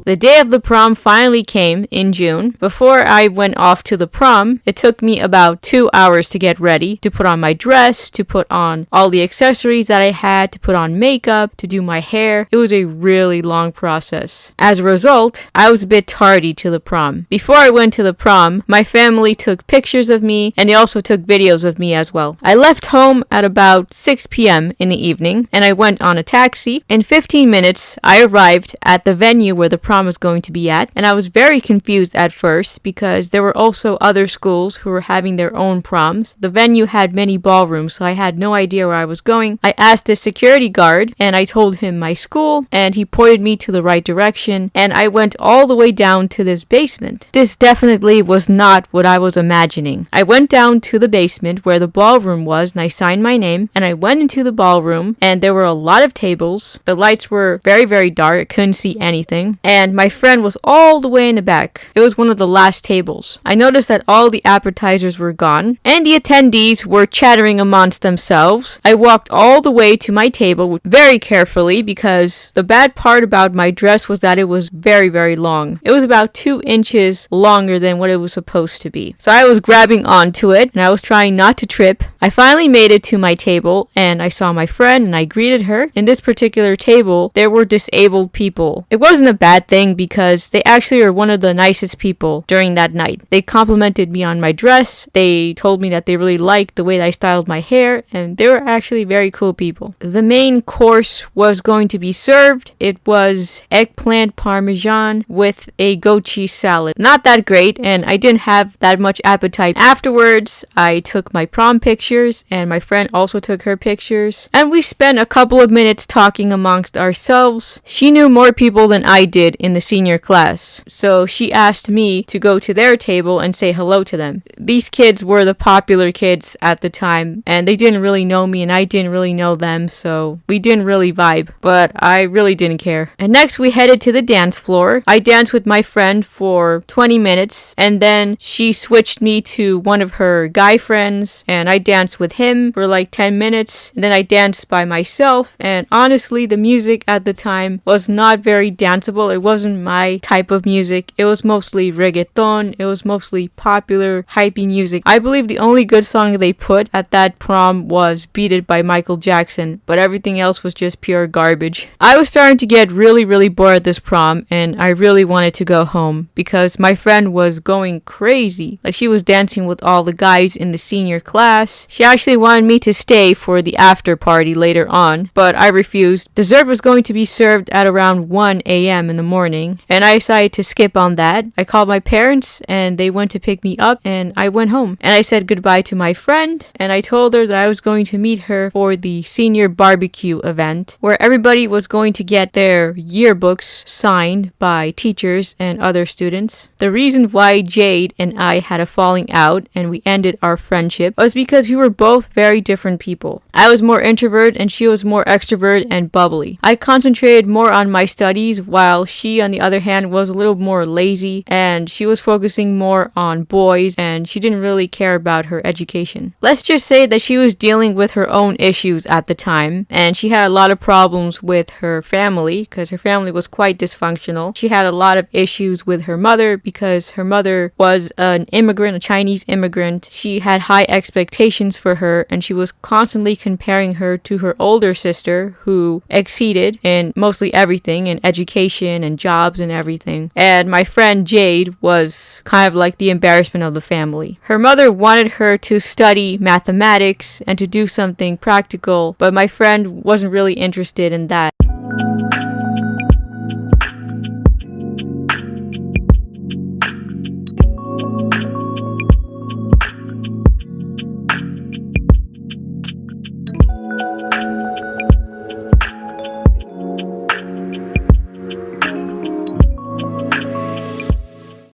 The day of the prom finally came in June. Before I went off to the prom, it took me about 2 hours to get ready, to put on my dress, to put on all the accessories that I had, to put on makeup, to do my hair. It was a really long process. As a result, I was a bit tardy to the prom. Before I went to the prom, my family took pictures of me and they also took videos of me as well. I left home at about 6 p.m. in the evening and I went on a taxi. In 15 minutes, I arrived at the venue where the prom was going to be at, and I was very confused at first because there were also other schools who were having their own proms. The venue had many ballrooms, so I had no idea where I was going. I asked the security guard and I told him my school and he pointed me to the right direction and I went all the way down to this basement. This definitely was not what I was imagining. I went down to the basement where the ballroom was and I signed my name and I went into the ballroom and there were a lot of tables. The lights were very, very dark. I couldn't see anything. And my friend was all the way in the back. It was one of the last tables. I noticed that all the appetizers were gone and the attendees were chattering amongst themselves. I walked all the way to my table very carefully because the bad part about my dress was that it was very, very long. It was about 2 inches longer than what it was supposed to be. So I was grabbing onto it and I was trying not to trip. I finally made it to my table and I saw my friend and I greeted her. In this particular table, there were disabled people. It wasn't a bad thing because they actually are one of the nicest people during that night. They complimented me on my dress. They told me that they really liked the way that I styled my hair and they were actually very cool people. The main course was going to be served. It was eggplant parmesan with a goat cheese salad. Not that great and I didn't have that much appetite. Afterwards, I took my prom pictures and my friend also took her pictures and we spent a couple of minutes talking amongst ourselves. She knew more people than I did in the senior class, so she asked me to go to their table and say hello to them. These kids were the popular kids at the time and they didn't really know me and I didn't really know them, so we didn't really vibe, but I really didn't care. And next we headed to the dance floor. I danced with my friend for 20 minutes and then she switched me to one of her guy friends and I danced with him for like 10 minutes and then I danced by myself, and honestly the music at the time was not very danceable. It wasn't my type of music. It was mostly reggaeton. It was mostly popular hypey music. I believe the only good song they put at that prom was Beat It by Michael Jackson, but everything else was just pure garbage. I was starting to get really, really bored at this prom and I really wanted to go home because my friend was going crazy. Like, she was dancing with all the guys in the senior class. She actually wanted me to stay for the after party later on, but I refused. Dessert was going to be served at around 1 a.m. in the morning and I decided to skip on that. I called my parents and they went to pick me up and I went home. And I said goodbye to my friend and I told her that I was going to meet her for the senior barbecue event where everybody was going to get their yearbooks signed by teachers and other students. The reason why Jade and I had a falling out and we ended our friendship was because we were both very different people. I was more introvert and she was more extrovert and bubbly. I concentrated more on my studies while she, on the other hand, was a little more lazy and she was focusing more on boys and she didn't really care about her education. Let's just say that she was dealing with her own issues at the time and she had a lot of problems with her family because her family was quite dysfunctional. She had a lot of issues with her mother because her mother was an immigrant, a Chinese immigrant. She had high expectations for her and she was constantly comparing her to her older sister who exceeded in mostly everything, in education and jobs and everything. And my friend Jade was kind of like the embarrassment of the family. Her mother wanted her to study mathematics and to do something practical, but my friend wasn't really interested in that.